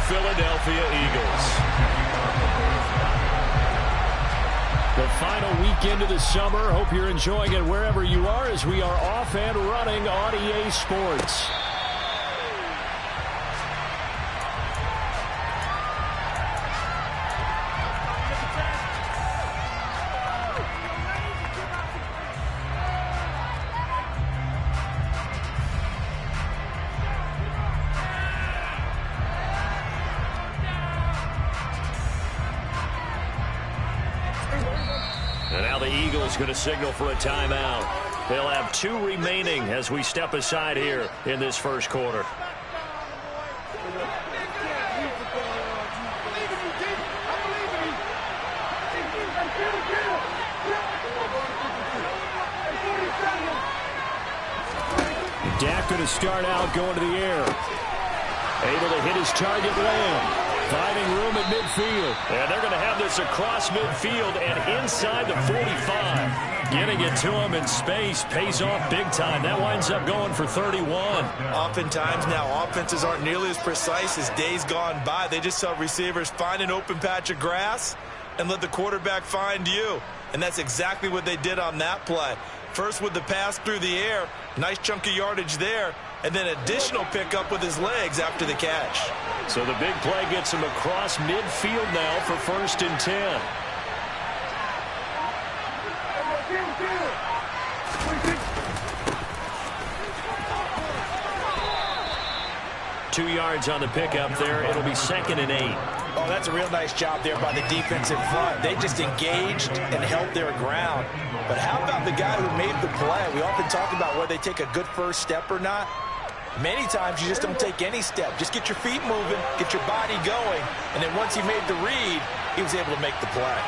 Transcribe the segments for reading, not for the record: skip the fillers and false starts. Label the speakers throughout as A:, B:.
A: Philadelphia Eagles. The final weekend of the summer. Hope you're enjoying it wherever you are as we are off and running on EA Sports. And now the Eagles going to signal for a timeout. They'll have 2 remaining as we step aside here in this first quarter. Dak going to start out going to the air. Able to hit his target Lamb. Finding room at midfield. And they're going to have this across midfield and inside the 45. Getting it to him in space pays off big time. That winds up going for 31.
B: Oftentimes now offenses aren't nearly as precise as days gone by. They just saw receivers find an open patch of grass and let the quarterback find you. And that's exactly what they did on that play. First with the pass through the air. Nice chunk of yardage there. And then additional pickup with his legs after the catch.
A: So the big play gets him across midfield now for 1st and 10. Two yards on the pickup there. It'll be 2nd and 8.
B: Oh, that's a real nice job there by the defense in front. They just engaged and held their ground. But how about the guy who made the play? We often talk about whether they take a good first step or not. Many times you just don't take any step. Just get your feet moving, get your body going, and then once he made the read, he was able to make the play.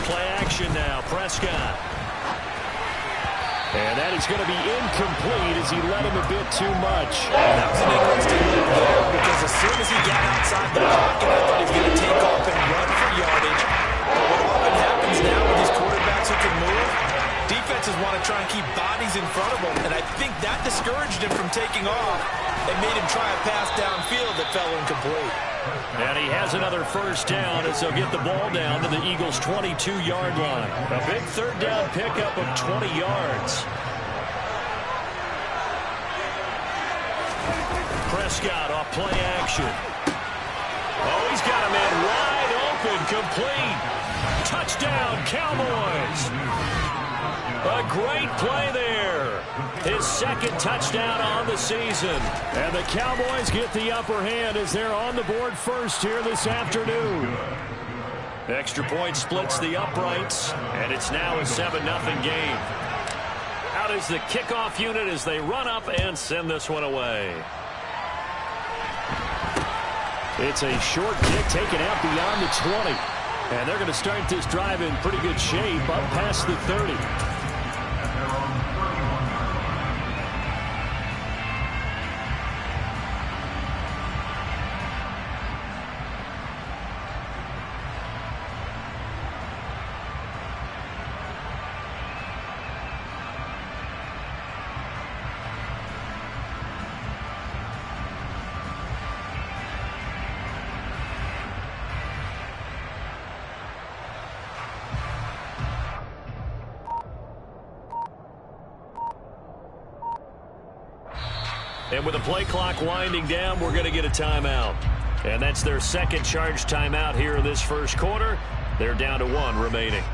A: Play action now, Prescott. And that is going to be incomplete as he led him a bit too much.
B: That was an interesting look there because as soon as he got outside the pocket, I thought he was going to take off and run for yardage. But what often happens now with these quarterbacks who can move, defenses want to try and keep bodies in front of them, and I think that discouraged him from taking off and made him try a pass downfield that fell incomplete.
A: And he has another first down as they'll get the ball down to the Eagles' 22-yard line. A big 3rd down pickup of 20 yards. Prescott off play action. Oh, he's got a man wide open, complete. Touchdown, Cowboys. A great play there. His 2nd touchdown on the season. And the Cowboys get the upper hand as they're on the board first here this afternoon. Extra point splits the uprights, and it's now a 7-0 game. Out is the kickoff unit as they run up and send this one away. It's a short kick taken out beyond the 20. And they're going to start this drive in pretty good shape up past the 30. And with the play clock winding down, we're going to get a timeout. And that's their 2nd charge timeout here in this first quarter. They're down to 1 remaining.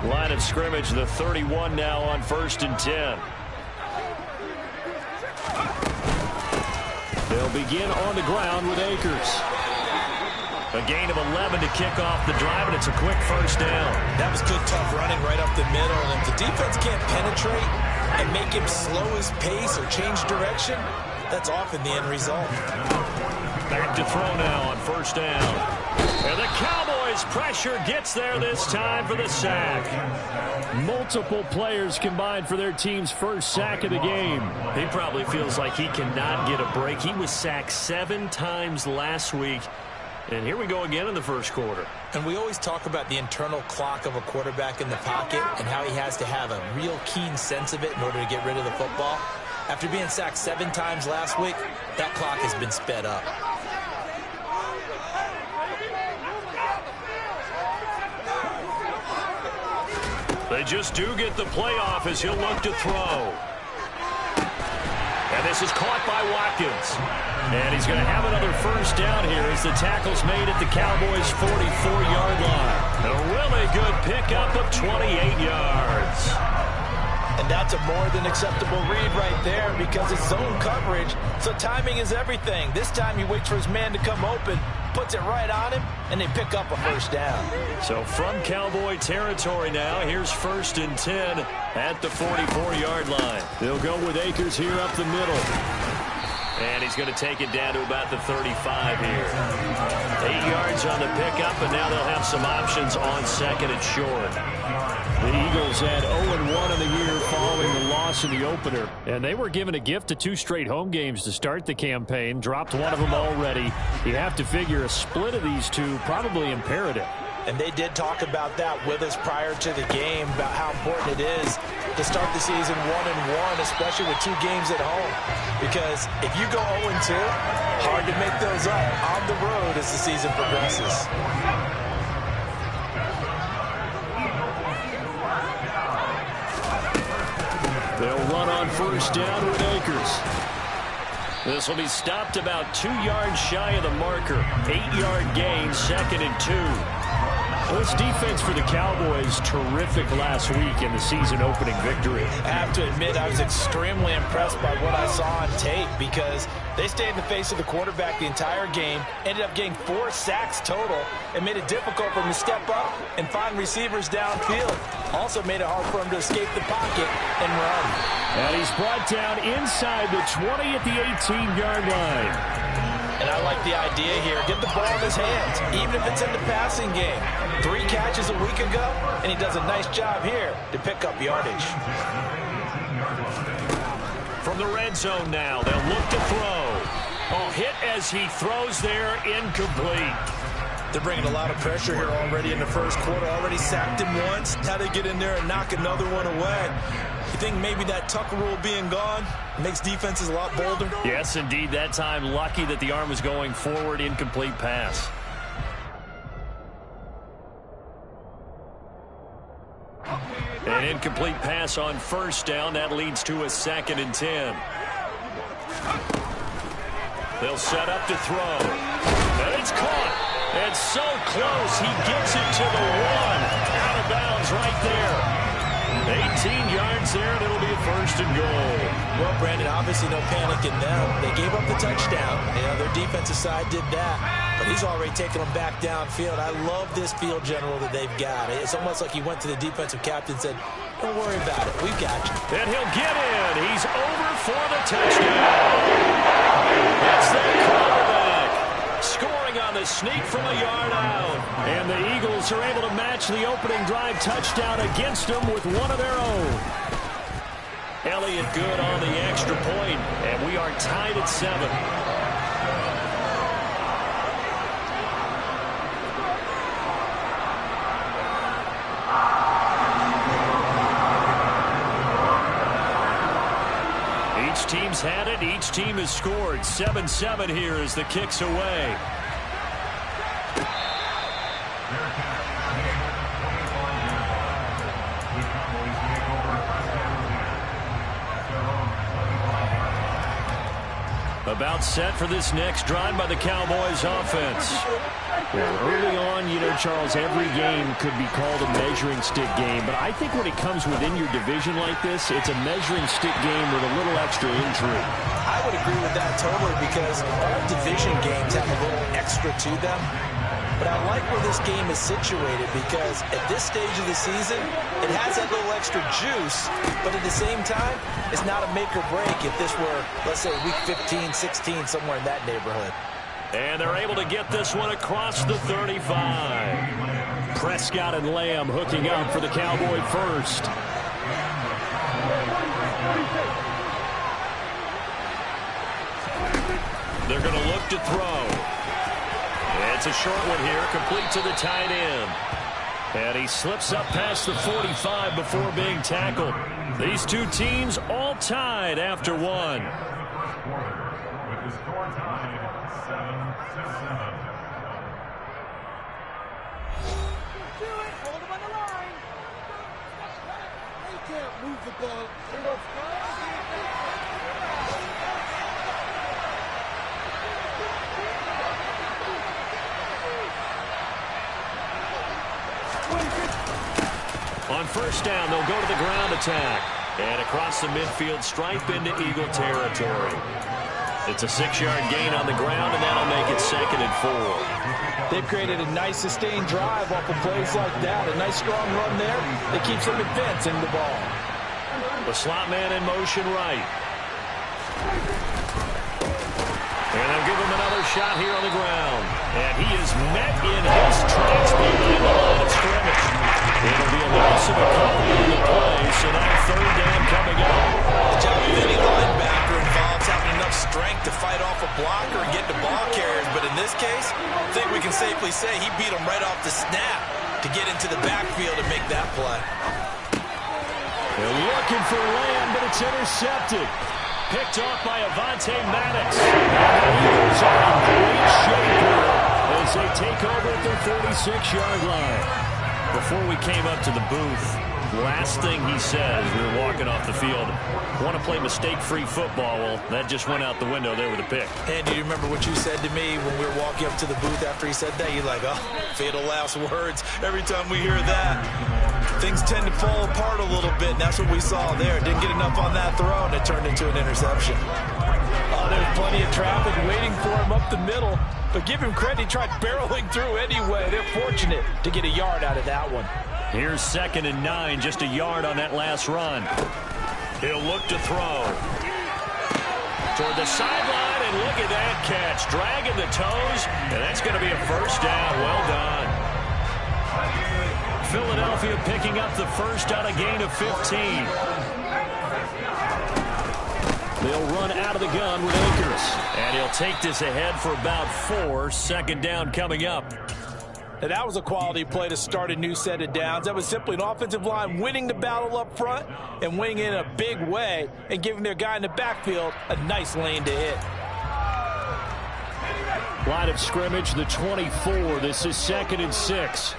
A: Line of scrimmage, the 31 now on 1st and 10. They'll begin on the ground with Akers. A gain of 11 to kick off the drive, and it's a quick first down.
B: That was good, tough running right up the middle. And if the defense can't penetrate and make him slow his pace or change direction, that's often the end result.
A: Back to throw now on 1st down. And the Cowboys pressure gets there this time for the sack. Multiple players combined for their team's first sack of the game. He probably feels like he cannot get a break. He was sacked 7 times last week. And here we go again in the first quarter.
B: And we always talk about the internal clock of a quarterback in the pocket and how he has to have a real keen sense of it in order to get rid of the football. After being sacked 7 times last week, that clock has been sped up.
A: They just do get the playoff as he'll look to throw. And this is caught by Watkins. And he's going to have another first down here as the tackle's made at the Cowboys' 44-yard line. A really good pickup of 28 yards.
B: And that's a more than acceptable read right there because it's zone coverage, so timing is everything. This time he waits for his man to come open, puts it right on him, and they pick up a first down.
A: So from Cowboy territory now, here's 1st and 10 at the 44-yard line. They'll go with Akers here up the middle. And he's going to take it down to about the 35 here. 8 yards on the pickup, and now they'll have some options on 2nd and short. The Eagles had 0-1 in the year following the loss in the opener. And they were given a gift of 2 straight home games to start the campaign. Dropped one of them already. You have to figure a split of these two probably imperative.
B: And they did talk about that with us prior to the game, about how important it is to start the season 1-1, especially with 2 games at home. Because if you go 0-2, hard to make those up on the road as the season progresses.
A: They'll run on first down with Akers. This will be stopped about 2 yards shy of the marker. 8-yard gain, 2nd and 2. Well, this defense for the Cowboys, terrific last week in the season-opening victory.
B: I have to admit, I was extremely impressed by what I saw on tape because they stayed in the face of the quarterback the entire game, ended up getting 4 sacks total, and made it difficult for him to step up and find receivers downfield. Also made it hard for him to escape the pocket and run.
A: And he's brought down inside the 20 at the 18-yard line.
B: And I like the idea here. Get the ball in his hands, even if it's in the passing game. 3 catches a week ago, and he does a nice job here to pick up yardage.
A: From the red zone now, they'll look to throw. Oh, hit as he throws there, incomplete.
B: They're bringing a lot of pressure here already in the first quarter. Already sacked him once. Now they get in there and knock another one away. You think maybe that Tucker rule being gone makes defenses a lot bolder?
A: Yes, indeed. That time, lucky that the arm was going forward, incomplete pass. An incomplete pass on first down. That leads to a 2nd and 10. They'll set up to throw. And it's caught. And so close. He gets it to the 1. Out of bounds right there. 18 yards there, and it'll be a 1st and goal.
B: Well, Brandon, obviously no panic in them. They gave up the touchdown. You know, their defensive side did that. But he's already taken them back downfield. I love this field general that they've got. It's almost like he went to the defensive captain and said, don't worry about it. We've got you.
A: And he'll get in. He's over for the touchdown. It's the quarterback. Scoring on the sneak from a yard out. And the Eagles are able to match the opening drive touchdown against them with one of their own. Elliott good on the extra point, and we are tied at 7. Each team's had it. Each team has scored. 7-7 here as the kick's away. About set for this next drive by the Cowboys offense. Well, early on, you know, Charles, every game could be called a measuring stick game. But I think when it comes within your division like this, it's a measuring stick game with a little extra intrigue.
B: I would agree with that totally because all division games have a little extra to them. But I like where this game is situated because at this stage of the season, it has that little extra juice, but at the same time, it's not a make or break if this were, let's say, week 15, 16, somewhere in that neighborhood.
A: And they're able to get this one across the 35. Prescott and Lamb hooking up for the Cowboy first. They're going to look to throw. It's a short one here, complete to the tight end. And he slips up past the 45 before being tackled. These two teams all tied after one.
C: With the score tied 7-7.
D: Hold him on the line. They can't move the ball.
A: On first down, they'll go to the ground attack. And across the midfield stripe into Eagle territory. It's a 6-yard gain on the ground, and that'll make it 2nd and 4.
B: They've created a nice sustained drive off of plays like that. A nice strong run there that keeps them advancing the ball.
A: The slot man in motion right. And they'll give him another shot here on the ground. And he is met in his tracks behind the line of scrimmage. It'll be a loss of a couple in the play, so now 3rd down coming up.
B: The job of any linebacker involves having enough strength to fight off a blocker and get to ball carriers. But in this case, I think we can safely say he beat him right off the snap to get into the backfield and make that play.
A: They're looking for Lamb, but it's intercepted. Picked off by Avonte Maddox. And the Eagles are in great shape here as they take over at their 46-yard line. Before we came up to the booth, last thing he said as we were walking off the field, want to play mistake-free football. Well, that just went out the window there with a pick.
B: And do you remember what you said to me when we were walking up to the booth after he said that? You're like, oh, fatal last words. Every time we hear that, things tend to fall apart a little bit, and that's what we saw there. Didn't get enough on that throw, and it turned into an interception. Oh, there's plenty of traffic waiting for him up the middle. But give him credit, he tried barreling through anyway. They're fortunate to get a yard out of that one.
A: Here's 2nd and 9, just a yard on that last run. He'll look to throw. Toward the sideline, and look at that catch. Dragging the toes, and that's going to be a 1st down. Well done. Philadelphia picking up the first on a gain of 15. They'll run out of the gun with Akers. And he'll take this ahead for about 4. 2nd down coming up.
B: And that was a quality play to start a new set of downs. That was simply an offensive line winning the battle up front and winning it in a big way and giving their guy in the backfield a nice lane to hit.
A: Line of scrimmage, the 24. This is 2nd and 6.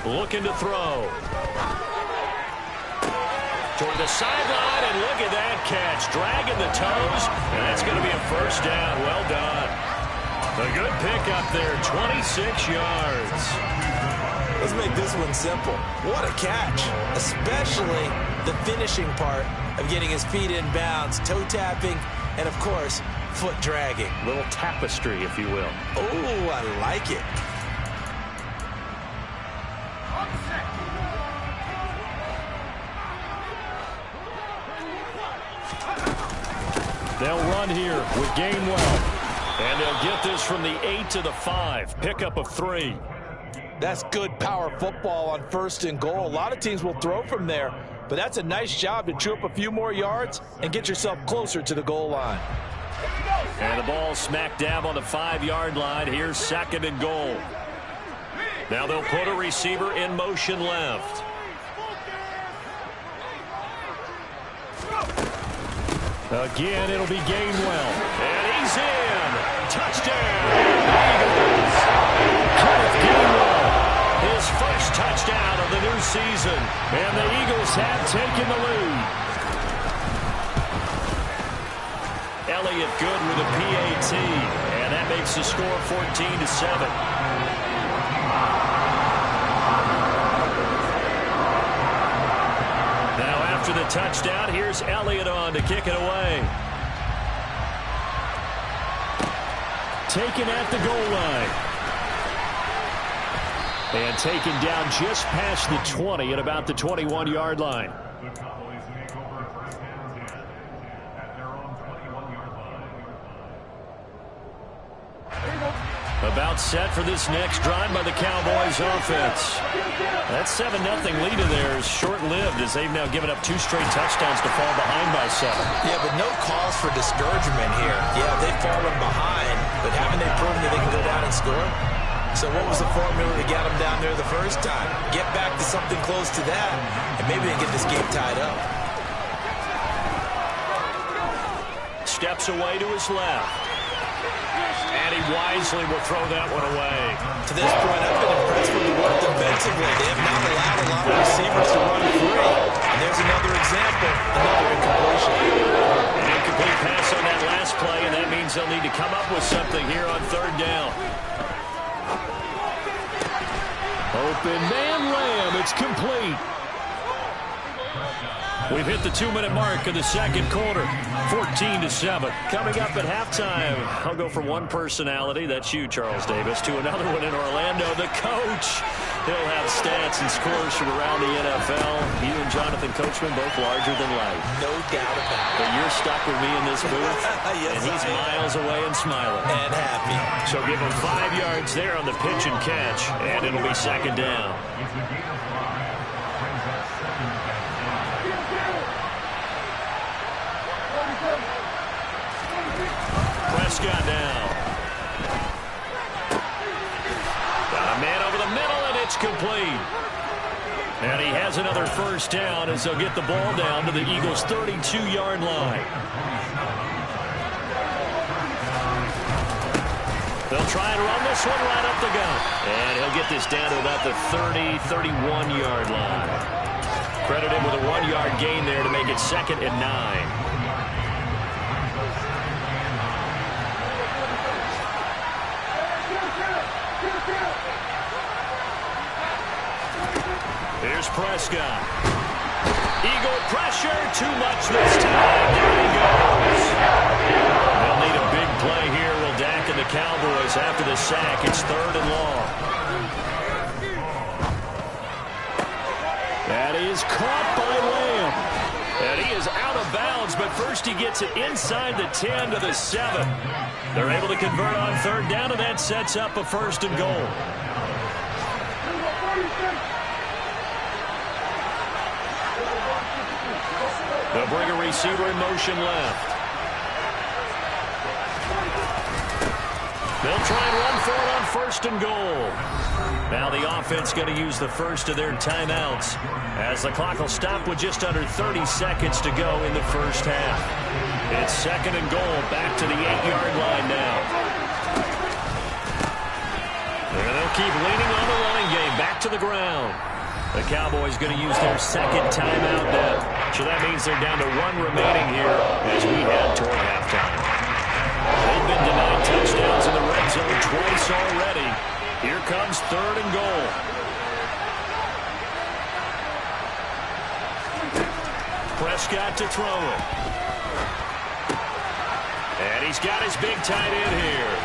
A: Looking to throw. Toward the sideline, and look at that catch. Dragging the toes, and that's going to be a 1st down. Well done. A good pickup there, 26 yards.
B: Let's make this one simple. What a catch, especially the finishing part of getting his feet in bounds, toe tapping, and of course, foot dragging.
A: Little tapestry, if you will.
B: Oh, I like it.
A: They'll run here with Gainwell. And they'll get this from the 8 to the 5. Pickup of 3.
B: That's good power football on 1st and goal. A lot of teams will throw from there, but that's a nice job to chew up a few more yards and get yourself closer to the goal line.
A: And the ball smack dab on the 5-yard line. Here's 2nd and goal. Now they'll put a receiver in motion left. Again, it'll be Gainwell. And he's in. Touchdown, Eagles. Kenneth Gainwell, his first touchdown of the new season. And the Eagles have taken the lead. Elliott good with a PAT. And that makes the score 14-7. After the touchdown, here's Elliott on to kick it away. Taken at the goal line. And taken down just past the 20 at about the 21-yard line.
C: The Cowboys take over first and 10 at their own 21-yard line.
A: About set for this next drive by the Cowboys offense. That 7-0 lead of theirs short-lived as they've now given up 2 straight touchdowns to fall behind by 7.
B: Yeah, but no cause for discouragement here. Yeah, they've fallen behind, but haven't they proven that they can go down and score? So what was the formula that got them down there the first time? Get back to something close to that, and maybe they can get this game tied up.
A: Steps away to his left. And he wisely will throw that one away.
B: To this point, I've been impressed with the work defensively. They have not allowed a lot of receivers to run free. And there's another example, another incompletion.
A: An incomplete pass on that last play, and that means they'll need to come up with something here on 3rd down. Open man Lamb, it's complete. We've hit the 2-minute mark of the second quarter, 14-7. Coming up at halftime, I'll go from one personality, that's you, Charles Davis, to another one in Orlando, the coach. He'll have stats and scores from around the NFL. You and Jonathan Coachman, both larger than life.
B: No doubt about it.
A: But you're stuck with me in this booth,
B: yes,
A: and he's miles away and smiling.
B: And happy.
A: So give him 5 yards there on the pitch and catch, and it'll be 2nd down. Prescott now. Got a man over the middle, and it's complete. And he has another 1st down as they'll get the ball down to the Eagles' 32-yard line. They'll try and run this one right up the gut. And he'll get this down to about the 30, 31-yard line. Credit him with a 1-yard gain there to make it 2nd and 9. Here's Prescott. Eagle pressure, too much this time. There he goes. They'll need a big play here. Will Dak and the Cowboys after the sack. It's 3rd and long. That is caught by Lamb. And he is out of bounds, but first he gets it inside the 10 to the 7. They're able to convert on 3rd down, and that sets up a 1st and goal. They'll bring a receiver in motion left. They'll try and run for it on 1st and goal. Now the offense going to use the first of their timeouts as the clock will stop with just under 30 seconds to go in the 1st half. It's 2nd and goal, back to the 8-yard line now. And they'll keep leaning on the running game, back to the ground. The Cowboys going to use their 2nd timeout now. So that means they're down to 1 remaining here as we head toward halftime. They've been denied touchdowns in the red zone twice already. Here comes 3rd and goal. Prescott to throw it. And he's got his big tight end here.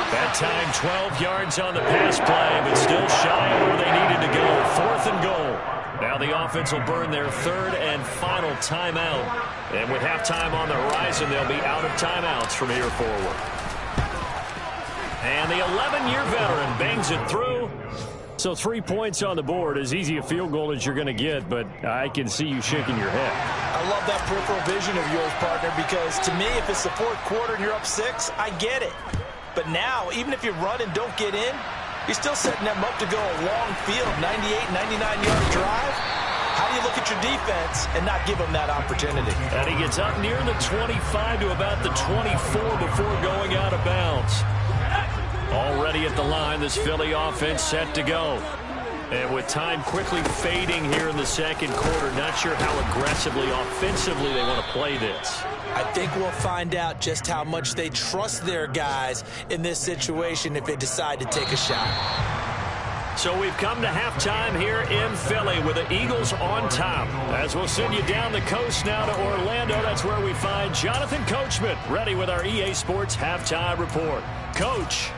A: That time 12 yards on the pass play, but still shy of where they needed to go. 4th and goal. Now the offense will burn their 3rd and final timeout. And with halftime on the horizon, they'll be out of timeouts from here forward. And the 11-year veteran bangs it through. So 3 points on the board, as easy a field goal as you're going to get, but I can see you shaking your head.
B: I love that peripheral vision of yours, partner, because to me, if it's the 4th quarter and you're up 6, I get it. But now, even if you run and don't get in, you're still setting them up to go a long field, 98, 99-yard drive. How do you look at your defense and not give them that opportunity?
A: And he gets up near the 25 to about the 24 before going out of bounds. Already at the line, this Philly offense set to go. And with time quickly fading here in the 2nd quarter, not sure how aggressively, offensively they want to play this.
B: I think we'll find out just how much they trust their guys in this situation if they decide to take a shot.
A: So we've come to halftime here in Philly with the Eagles on top. As we'll send you down the coast now to Orlando, that's where we find Jonathan Coachman ready with our EA Sports Halftime Report. Coach.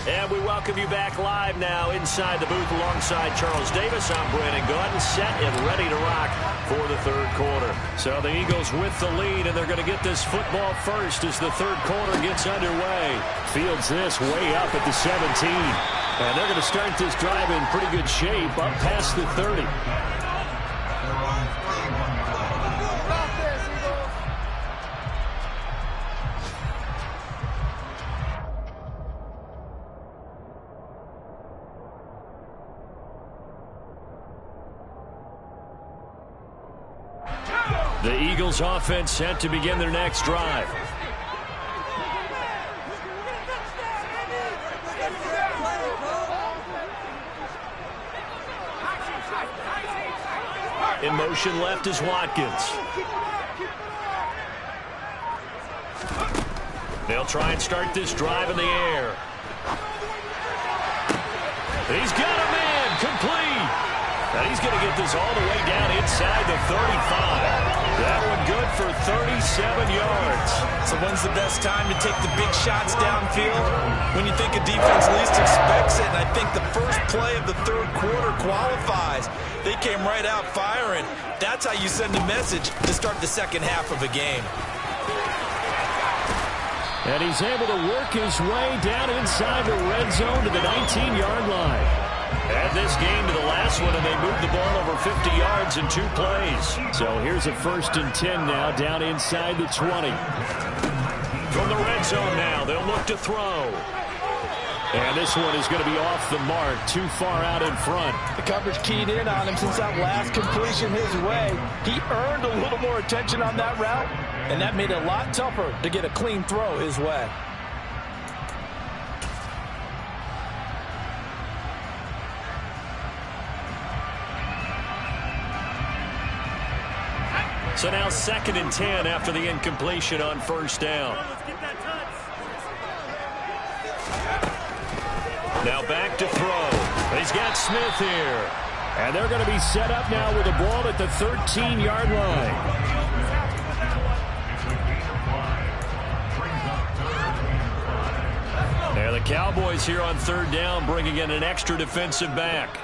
A: And we welcome you back live now inside the booth alongside Charles Davis. I'm Brandon Gordon, set and ready to rock for the third quarter. So the Eagles with the lead, and they're going to get this football first as the third quarter gets underway. Fields this way up at the 17. And they're going to start this drive in pretty good shape up past the 30. The Eagles offense set to begin their next drive. In motion left is Watkins. They'll try and start this drive in the air. He's got a man complete. And he's going to get this all the way down inside the 35. That one good for 37 yards.
B: So when's the best time to take the big shots downfield? When you think a defense least expects it, and I think the first play of the third quarter qualifies. They came right out firing. That's how you send a message to start the second half of a game.
A: And he's able to work his way down inside the red zone to the 19-yard line. Add this game to the last one, and they moved the ball over 50 yards in 2 plays. So here's a 1st and 10 now, down inside the 20. From the red zone now, they'll look to throw. And this one is going to be off the mark, too far out in front.
E: The coverage keyed in on him since that last completion his way. He earned a little more attention on that route, and that made it a lot tougher to get a clean throw his way.
A: So now 2nd and 10 after the incompletion on 1st down. Now back to throw. He's got Smith here. And they're going to be set up now with the ball at the 13-yard line. And the Cowboys here on 3rd down bringing in an extra defensive back.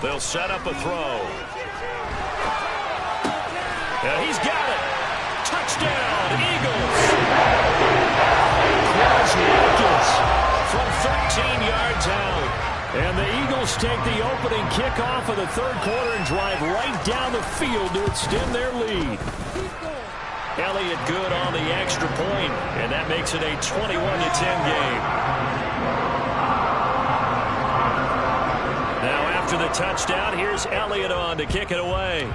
A: They'll set up a throw. Yeah, he's got it. Touchdown, Eagles. Cross Watkins from 13 yards out. And the Eagles take the opening kickoff of the third quarter and drive right down the field to extend their lead. Elliott good on the extra point, and that makes it a 21-10 game. Now after the touchdown, here's Elliott on to kick it away.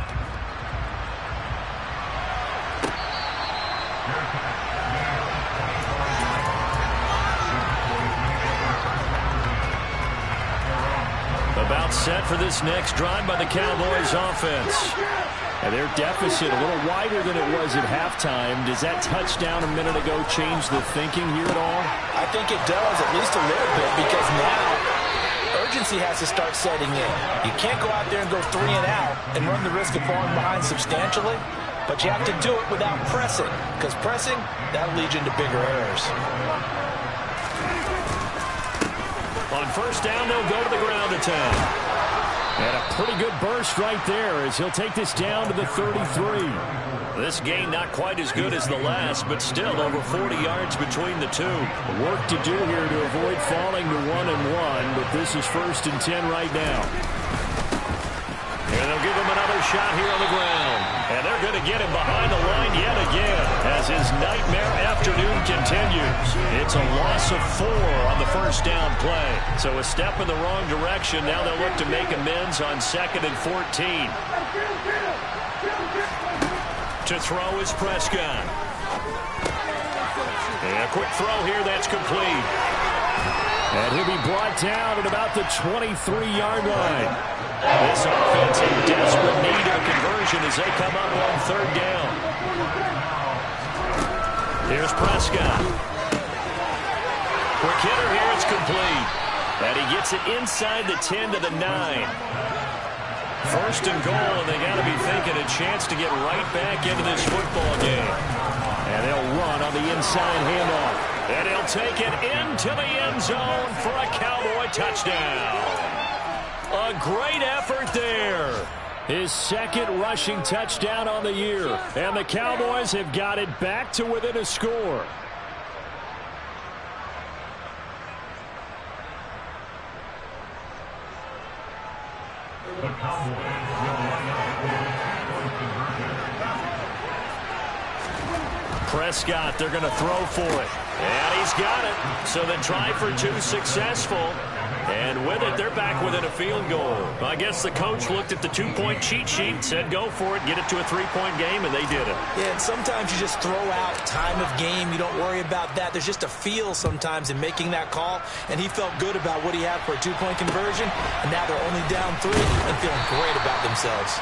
A: About set for this next drive by the Cowboys offense. And their deficit a little wider than it was at halftime. Does that touchdown a minute ago change the thinking here at all?
E: I think it does, at least a little bit, because now urgency has to start setting in. You can't go out there and go 3 and out and run the risk of falling behind substantially, but you have to do it without pressing, because pressing, that'll lead you into bigger errors.
A: On 1st down, they'll go to the ground attack. And a pretty good burst right there as he'll take this down to the 33. This gain not quite as good as the last, but still over 40 yards between the two. Work to do here to avoid falling to 1-1, but this is 1st and 10 right now. And they'll give him another shot here on the ground. And they're going to get him behind the line yet again as his nightmare afternoon continues. It's a loss of 4 on the 1st down play. So a step in the wrong direction. Now they'll look to make amends on 2nd and 14. To throw is Prescott. And a quick throw here, that's complete. And he'll be brought down at about the 23-yard line. This offense in desperate need of conversion as they come up on 3rd down. Here's Prescott. Quick hitter here, it's complete. And he gets it inside the 10 to the 9. First and goal, and they got to be thinking a chance to get right back into this football game. And they'll run on the inside handoff. And he'll take it into the end zone for a Cowboy touchdown. A great effort there. His second rushing touchdown on the year. And the Cowboys have got it back to within a score.
C: The Cowboys will line up for a two-point conversion.
A: Prescott, they're going to throw for it. And he's got it. So the try for two successful. And with it, they're back within a field goal. I guess the coach looked at the two-point cheat sheet, said go for it, get it to a three-point game, and they did it.
B: Yeah, and sometimes you just throw out time of game. You don't worry about that. There's just a feel sometimes in making that call, and he felt good about what he had for a two-point conversion, and now they're only down 3 and feeling great about themselves.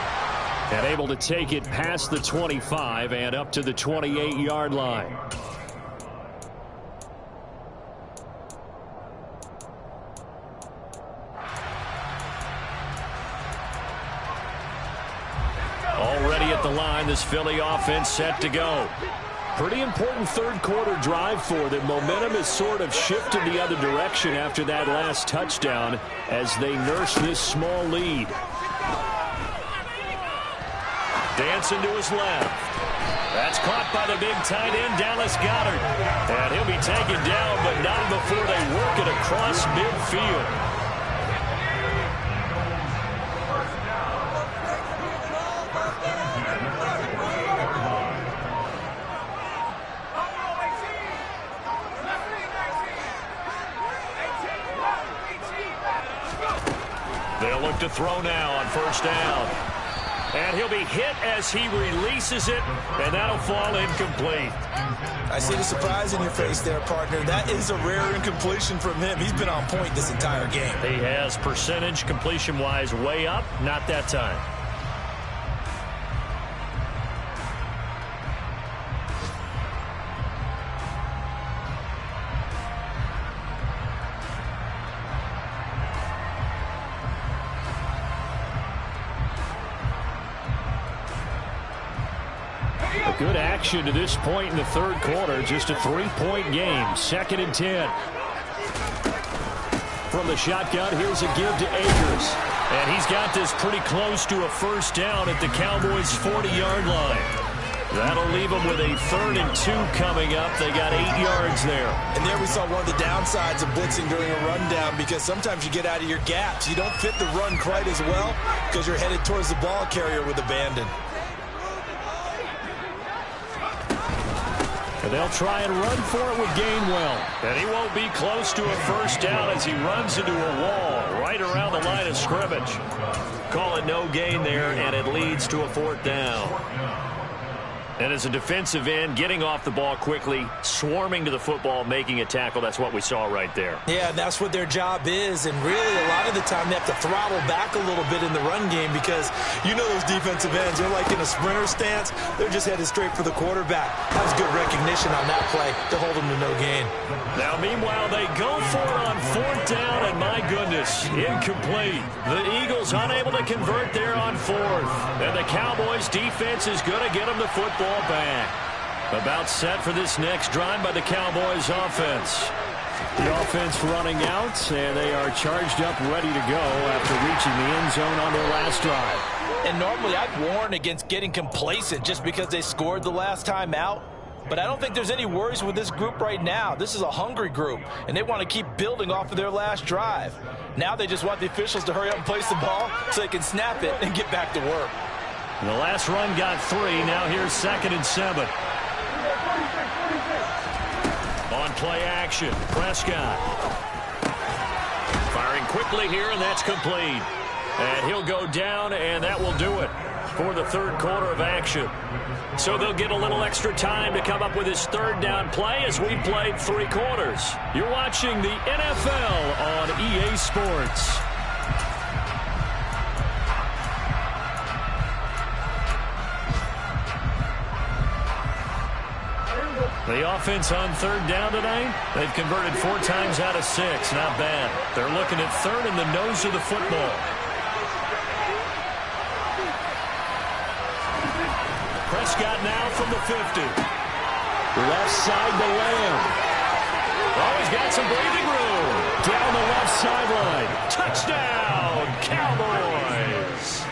A: And able to take it past the 25 and up to the 28-yard line. Already at the line, this Philly offense set to go. Pretty important third quarter drive for them. Momentum has sort of shifted the other direction after that last touchdown as they nurse this small lead. Dancing to his left. That's caught by the big tight end, Dallas Goedert. And he'll be taken down, but not before they work it across midfield. They'll look to throw now on first down. And he'll be hit as he releases it, and that'll fall incomplete.
B: I see the surprise in your face there, partner. That is a rare incompletion from him. He's been on point this entire game.
A: He has percentage completion-wise way up, not that time. Good action to this point in the third quarter. Just a 3-point game. 2nd and 10. From the shotgun, here's a give to Akers. And he's got this pretty close to a first down at the Cowboys' 40-yard line. That'll leave them with a 3rd and 2 coming up. They got 8 yards there.
B: And there we saw one of the downsides of blitzing during a rundown, because sometimes you get out of your gaps. You don't fit the run quite as well because you're headed towards the ball carrier with abandon.
A: And they'll try and run for it with Gainwell. And he won't be close to a first down as he runs into a wall right around the line of scrimmage. Call it no gain there, and it leads to a 4th down. And as a defensive end, getting off the ball quickly, swarming to the football, making a tackle, that's what we saw right there.
B: Yeah, that's what their job is. And really, a lot of the time, they have to throttle back a little bit in the run game because you know those defensive ends, they're like in a sprinter stance. They're just headed straight for the quarterback. That was good recognition on that play to hold them to no gain.
A: Now, meanwhile, they go for it on 4th down, and my goodness, incomplete. The Eagles unable to convert there on 4th. And the Cowboys defense is going to get them the football back. About set for this next drive by the Cowboys offense. The offense running out, and they are charged up, ready to go after reaching the end zone on their last drive.
B: And normally I'd warn against getting complacent just because they scored the last time out. But I don't think there's any worries with this group right now. This is a hungry group, and they want to keep building off of their last drive. Now they just want the officials to hurry up and place the ball so they can snap it and get back to work.
A: The last run got 3. Now here's 2nd and 7. On play action, Prescott. Firing quickly here, and that's complete. And he'll go down, and that will do it for the third quarter of action. So they'll get a little extra time to come up with his 3rd down play as we played 3 quarters. You're watching the NFL on EA Sports. The offense on 3rd down tonight, they've converted 4 times out of 6. Not bad. They're looking at 3rd in the nose of the football. Prescott now from the 50. Left side to Lamb. Oh, he's got some breathing room. Down the left sideline. Touchdown, Cowboys.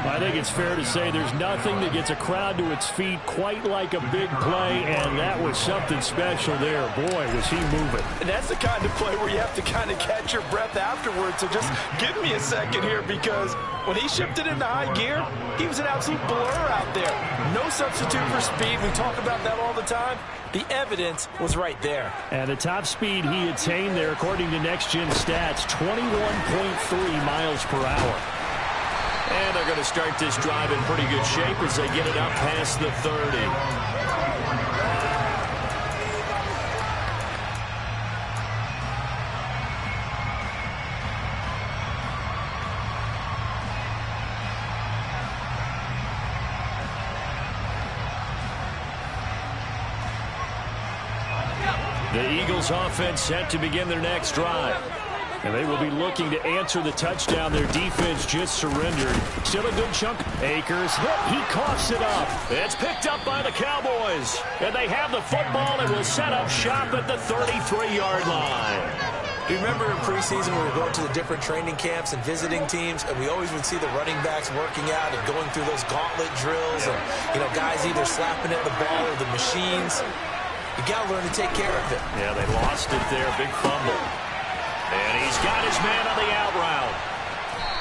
A: I think it's fair to say there's nothing that gets a crowd to its feet quite like a big play, and that was something special there. Boy, was he moving.
B: And that's the kind of play where you have to kind of catch your breath afterwards. So just give me a second here, because when he shifted into high gear, he was an absolute blur out there. No substitute for speed. We talk about that all the time. The evidence was right there.
A: And the top speed he attained there, according to Next Gen Stats, 21.3 miles per hour. And they're going to start this drive in pretty good shape as they get it up past the 30. The Eagles offense set to begin their next drive. And they will be looking to answer the touchdown their defense just surrendered. Still a good chunk. Akers hit. He coughs it up. It's picked up by the Cowboys. And they have the football and will set up shop at the 33-yard line.
B: You remember in preseason we were going to the different training camps and visiting teams, and we always would see the running backs working out and going through those gauntlet drills, and, you know, guys either slapping at the ball or the machines. You got to learn to take care of it.
A: Yeah, they lost it there. Big fumble. And he's got his man on the out route.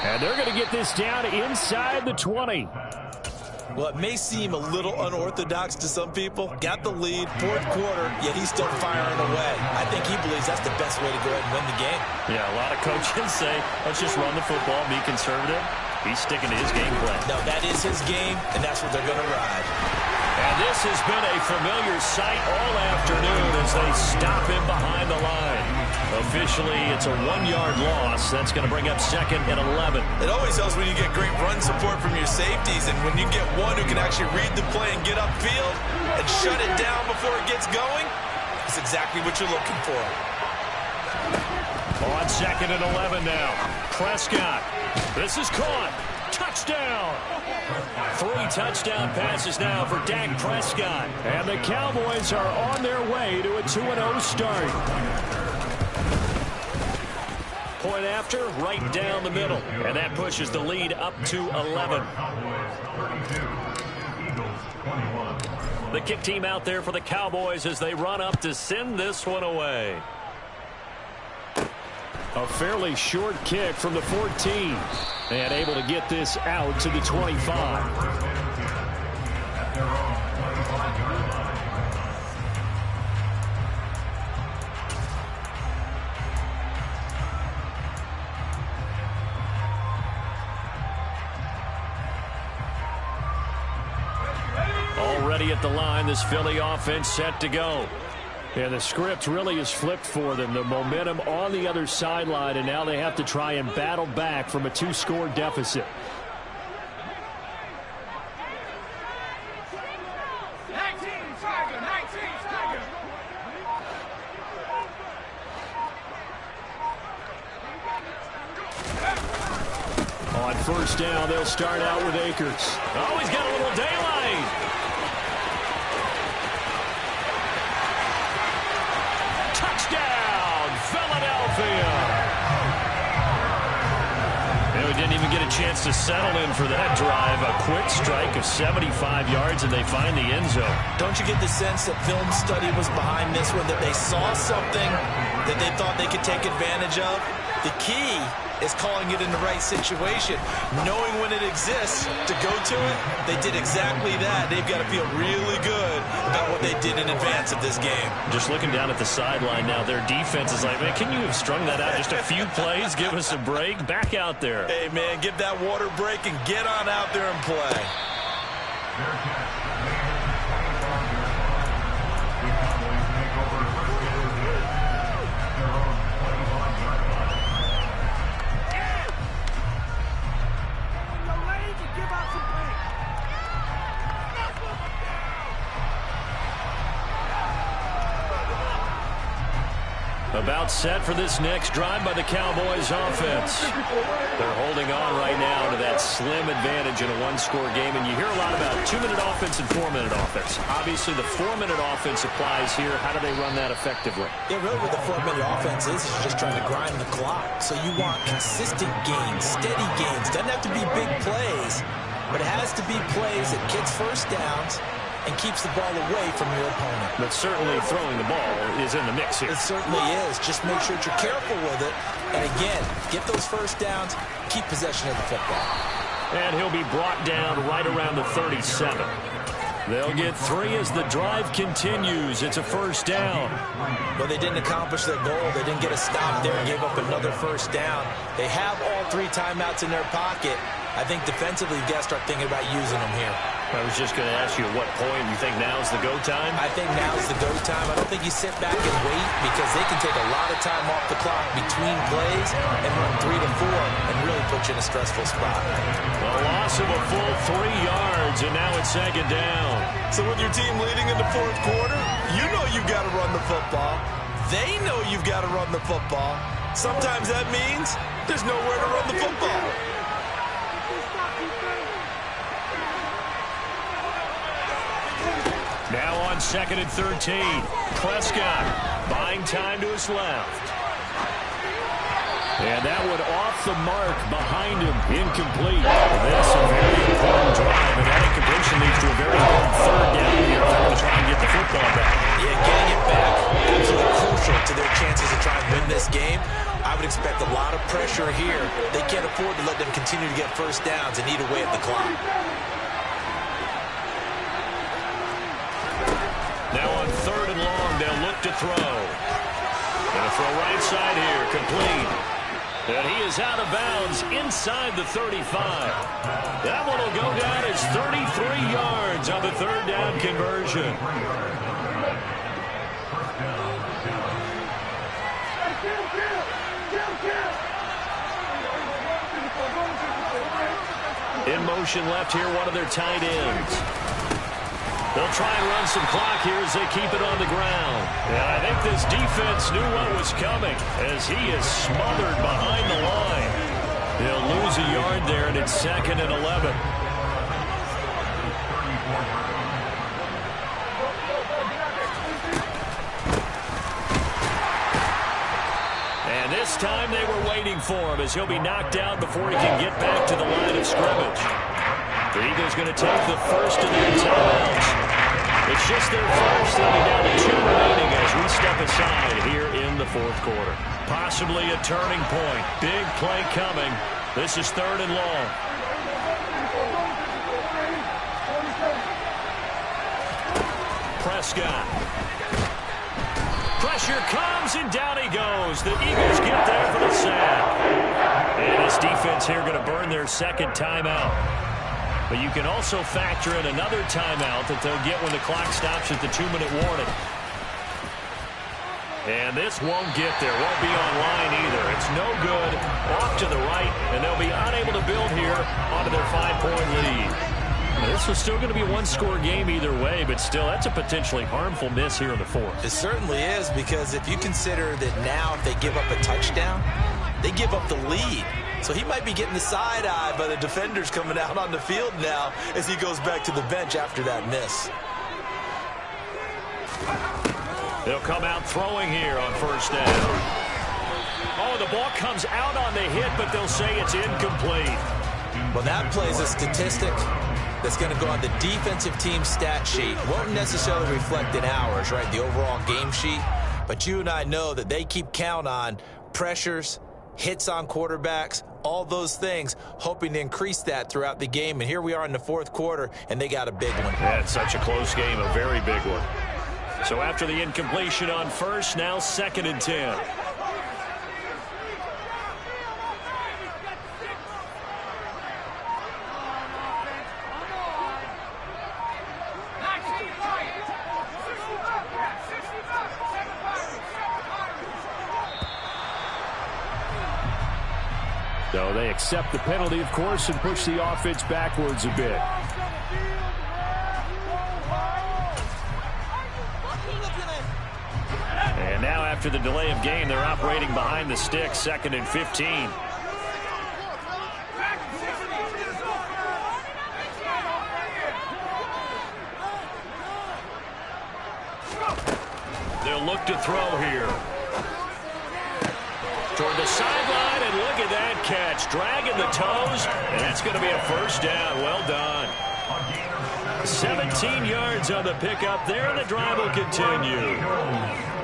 A: And they're going to get this down inside the 20.
B: Well, it may seem a little unorthodox to some people. Got the lead, fourth quarter, yet he's still firing away. I think he believes that's the best way to go ahead and win the game.
A: Yeah, a lot of coaches say, let's just run the football, be conservative. He's sticking to his game plan.
B: No, that is his game, and that's what they're going to ride.
A: And this has been a familiar sight all afternoon as they stop him behind the line. Officially, it's a 1-yard loss. That's going to bring up 2nd and 11.
B: It always helps when you get great run support from your safeties, and when you get one who can actually read the play and get upfield and shut it down before it gets going, it's exactly what you're looking for.
A: On 2nd and 11 now. Prescott. This is caught. Touchdown. 3 touchdown passes now for Dak Prescott. And the Cowboys are on their way to a 2-0 start. Point after, right down the middle. And that pushes the lead up to 11. The kick team out there for the Cowboys as they run up to send this one away. A fairly short kick from the 14. And able to get this out to the 25. Already at the line, this Philly offense set to go. And the script really is flipped for them. The momentum on the other sideline, and now they have to try and battle back from a 2-score deficit. On first down, they'll start out with Akers. Oh, he's got a little daylight. Touchdown, Philadelphia. And we didn't even get a chance to settle in for that drive. A quick strike of 75 yards, and they find the end zone.
B: Don't you get the sense that film study was behind this one, that they saw something that they thought they could take advantage of? The key is calling it in the right situation, knowing when it exists to go to it. They did exactly that. They've got to feel really good about what they did in advance of this game.
A: Just looking down at the sideline now, their defense is like, man, can you have strung that out just a few plays? Give us a break. Back out there.
B: Hey, man, give that water break and get on out there and play.
A: About set for this next drive by the Cowboys offense. They're holding on right now to that that slim advantage in a one-score game. And you hear a lot about 2-minute offense and 4-minute offense. Obviously, the 4-minute offense applies here. How do they run that effectively?
B: Yeah, really what the 4-minute offense is you're just trying to grind the clock. So you want consistent gains, steady gains. Doesn't have to be big plays, but it has to be plays that gets first downs and keeps the ball away from your opponent.
A: But certainly throwing the ball is in the mix here.
B: It certainly is. Just make sure that you're careful with it. And again, get those first downs, keep possession of the football.
A: And he'll be brought down right around the 37. They'll get 3 as the drive continues. It's a first down.
B: Well, they didn't accomplish their goal. They didn't get a stop there and gave up another first down. They have all 3 timeouts in their pocket. I think defensively, you've got to start thinking about using them here.
A: I was just going to ask you at what point you think now's the go time?
B: I think now's the go time. I don't think you sit back and wait because they can take a lot of time off the clock between plays and run 3 to 4 and really put you in a stressful spot.
A: A loss of a full 3 yards, and now it's second down.
B: So with your team leading in the fourth quarter, you know you've got to run the football. They know you've got to run the football. Sometimes that means there's nowhere to run the football.
A: Now on 2nd and 13. Prescott buying time to his left. And that one off the mark behind him. Incomplete. This a very important drive, and that incompletion leads to a very important third down here. They're going to try and get the football back.
B: Yeah, getting it back, absolutely crucial to their chances to try and win this game. I would expect a lot of pressure here. They can't afford to let them continue to get first downs and eat away at the clock.
A: Now on 3rd and long, they'll look to throw. Gonna throw right side here, complete. And he is out of bounds inside the 35. That one will go down as 33 yards on the 3rd down conversion. In motion left here, one of their tight ends. They'll try and run some clock here as they keep it on the ground. And I think this defense knew what was coming as he is smothered behind the line. They'll lose a yard there, and it's 2nd and 11. And this time they were waiting for him as he'll be knocked out before he can get back to the line of scrimmage. The Eagles going to take the first of their timeouts. It's just their first. They'll be down to 2 remaining as we step aside here in the 4th quarter. Possibly a turning point. Big play coming. This is 3rd and long. Prescott. Pressure comes, and down he goes. The Eagles get there for the sack. And this defense here going to burn their 2nd timeout. But you can also factor in another timeout that they'll get when the clock stops at the 2-minute warning. And this won't get there. Won't be online either. It's no good. Off to the right, and they'll be unable to build here onto their 5-point lead. Now, this was still going to be a one-score game either way, but still, that's a potentially harmful miss here in the 4th.
B: It certainly is, because if you consider that now if they give up a touchdown, they give up the lead. So he might be getting the side eye by the defenders coming out on the field now as he goes back to the bench after that miss.
A: They'll come out throwing here on 1st down. Oh, the ball comes out on the hit, but they'll say it's incomplete.
B: Well, that plays a statistic that's going to go on the defensive team stat sheet. Won't necessarily reflect in ours, right, the overall game sheet. But you and I know that they keep count on pressures, hits on quarterbacks, all those things, hoping to increase that throughout the game. And here we are in the 4th quarter, and they got a big one.
A: Yeah, it's such a close game, a very big one. So after the incompletion on 1st, now 2nd and 10. So they accept the penalty, of course, and push the offense backwards a bit. And now after the delay of game, they're operating behind the sticks, 2nd and 15. look to throw here. Toward the sideline, and look at that catch. Dragging the toes, and that's going to be a first down. Well done. 17 yards on the pickup there, and the drive will continue.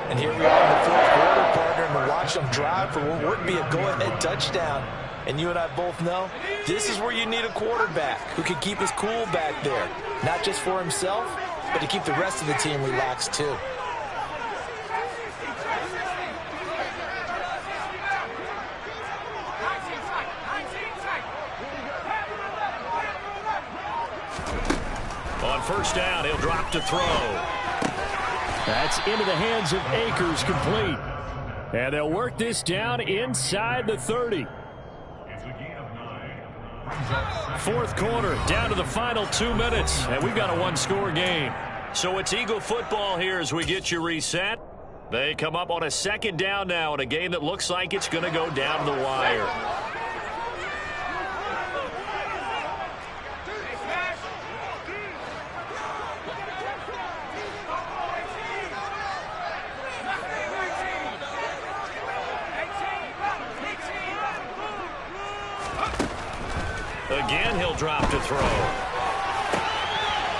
E: And here we are in the fourth quarter, partner, and we're watching them drive for what would be a go-ahead touchdown. And you and I both know this is where you need a quarterback who can keep his cool back there. Not just for himself, but to keep the rest of the team relaxed too.
A: On first down, he'll drop to throw. That's into the hands of Akers, complete. And they'll work this down inside the 30. Fourth quarter, down to the final 2 minutes, and we've got a one-score game. So it's Eagle football here as we get you reset. They come up on a second down now in a game that looks like it's going to go down the wire. Again, he'll drop to throw.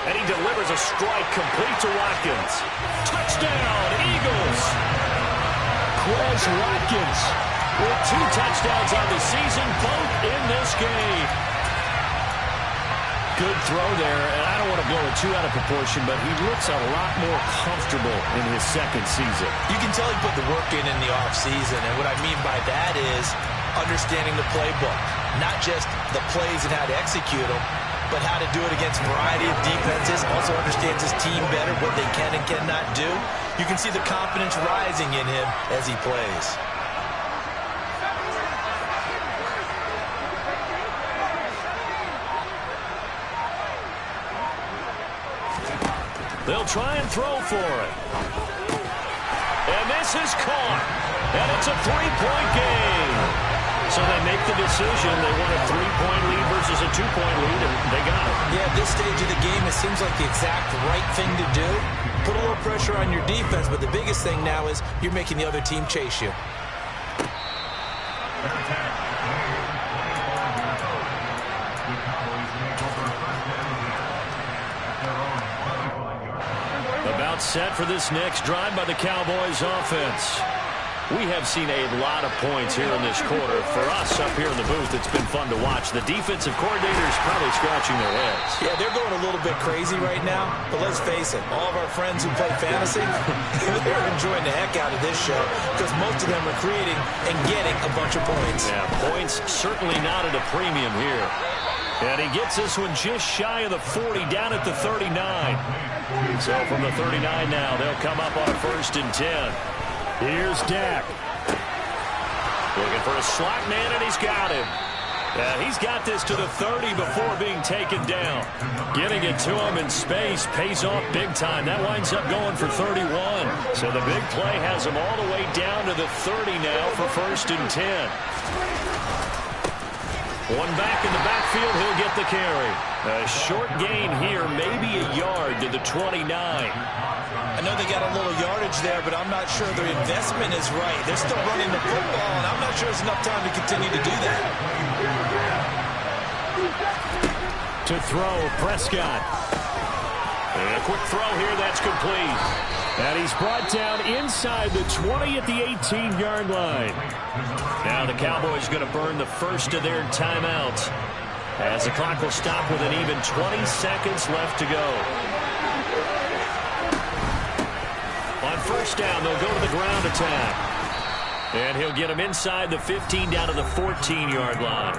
A: And he delivers a strike complete to Watkins. Touchdown, Eagles! Quez Watkins with 2 touchdowns on the season, both in this game. Good throw there, and I don't want to blow it too out of proportion, but he looks a lot more comfortable in his second season.
E: You can tell he put the work in the offseason, and what I mean by that is understanding the playbook. Not just the plays and how to execute them, but how to do it against a variety of defenses. Also understands his team better, what they can and cannot do. You can see the confidence rising in him as he plays.
A: They'll try and throw for it. And this is caught. And it's a 3-point game. So they make the decision. They want a 3-point lead versus a 2-point lead, and they got it.
E: Yeah, at this stage of the game, it seems like the exact right thing to do. Put a little pressure on your defense, but the biggest thing now is you're making the other team chase you.
A: About set for this next drive by the Cowboys offense. We have seen a lot of points here in this quarter. For us up here in the booth, it's been fun to watch. The defensive coordinators probably scratching their heads.
E: Yeah, they're going a little bit crazy right now. But let's face it, all of our friends who play fantasy, they're enjoying the heck out of this show because most of them are creating and getting a bunch of points.
A: Yeah, points certainly not at a premium here. And he gets this one just shy of the 40, down at the 39. So from the 39 now, they'll come up on a 1st and 10. Here's Dak. Looking for a slot man, and he's got him. He's got this to the 30 before being taken down. Getting it to him in space pays off big time. That winds up going for 31. So the big play has him all the way down to the 30 now for 1st and 10. One back in the backfield, he'll get the carry. A short gain here, maybe a yard to the 29.
E: I know they got a little yardage there, but I'm not sure their investment is right. They're still running the football, and I'm not sure there's enough time to continue to do that.
A: To throw, Prescott. And a quick throw here, that's complete. And he's brought down inside the 20 at the 18-yard line. Now the Cowboys going to burn the first of their timeouts as the clock will stop with an even 20 seconds left to go. On first down, they'll go to the ground attack. And he'll get him inside the 15 down to the 14-yard line.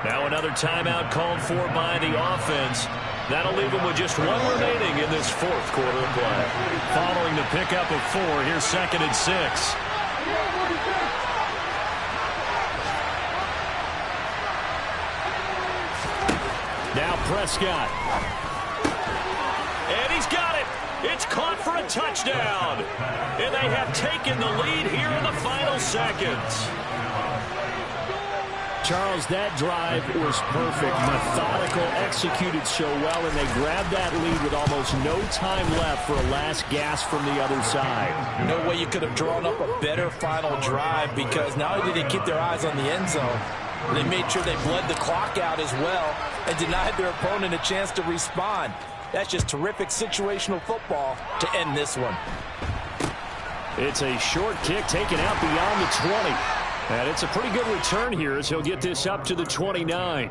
A: Now another timeout called for by the offense. That'll leave him with just one remaining in this fourth quarter of play. Following the pickup of 4, here's 2nd and 6. Now Prescott. And he's got it. It's caught for a touchdown. And they have taken the lead here in the final seconds. Charles, that drive was perfect. Methodical, executed so well, and they grabbed that lead with almost no time left for a last gasp from the other side.
E: No way you could have drawn up a better final drive, because not only did they keep their eyes on the end zone, they made sure they bled the clock out as well and denied their opponent a chance to respond. That's just terrific situational football to end this one.
A: It's a short kick taken out beyond the 20. And it's a pretty good return here as he'll get this up to the 29.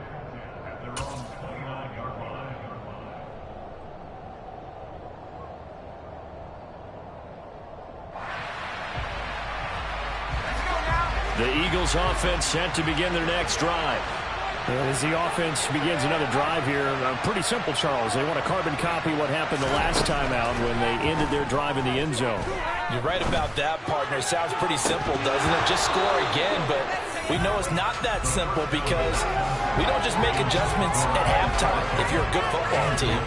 A: The Eagles offense set to begin their next drive. And as the offense begins another drive here, pretty simple, Charles. They want to carbon copy what happened the last time out when they ended their drive in the end zone.
E: You're right about that, partner. Sounds pretty simple, doesn't it? Just score again, but we know it's not that simple, because we don't just make adjustments at halftime if you're a good football team.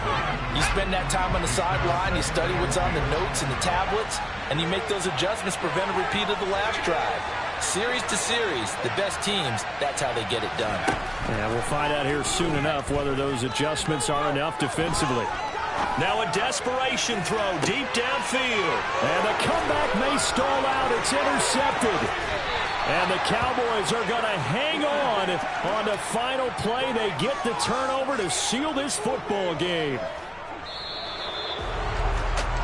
E: You spend that time on the sideline, you study what's on the notes and the tablets, and you make those adjustments to prevent a repeat of the last drive. Series to series, the best teams, that's how they get it done.
A: Yeah, we'll find out here soon enough whether those adjustments are enough defensively. Now a desperation throw deep downfield. And the comeback may stall out. It's intercepted. And the Cowboys are going to hang on the final play. They get the turnover to seal this football game.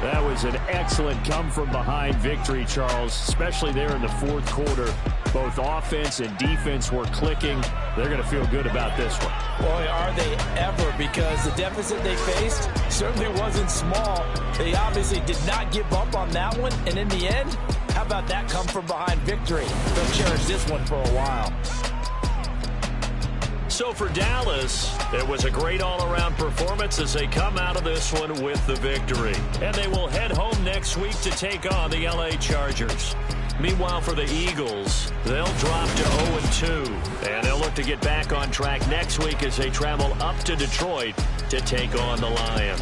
A: That was an excellent come-from-behind victory, Charles, especially there in the fourth quarter. Both offense and defense were clicking. They're going to feel good about this one.
E: Boy, are they ever, because the deficit they faced certainly wasn't small. They obviously did not give up on that one, and in the end, how about that come-from-behind victory? They'll cherish this one for a while.
A: So for Dallas, it was a great all-around performance as they come out of this one with the victory. And they will head home next week to take on the LA Chargers. Meanwhile, for the Eagles, they'll drop to 0-2. And they'll look to get back on track next week as they travel up to Detroit to take on the Lions.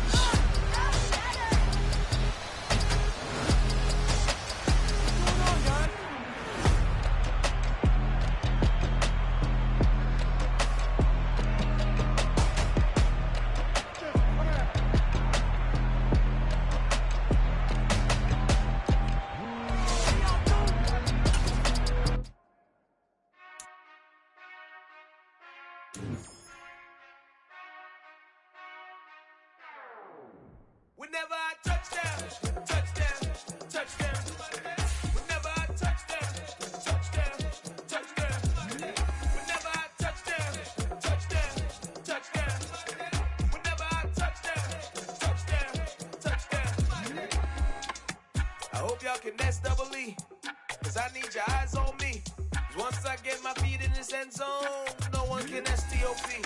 F: Whenever I touchdown, touchdown, touchdown. Whenever I touchdown, touchdown, touchdown. Whenever I touchdown, touchdown, touchdown. Whenever I touchdown, touchdown. I hope y'all can nest double E, cause I need your eyes on me. 'Cause once I get my feet in this end zone, no one can STOP.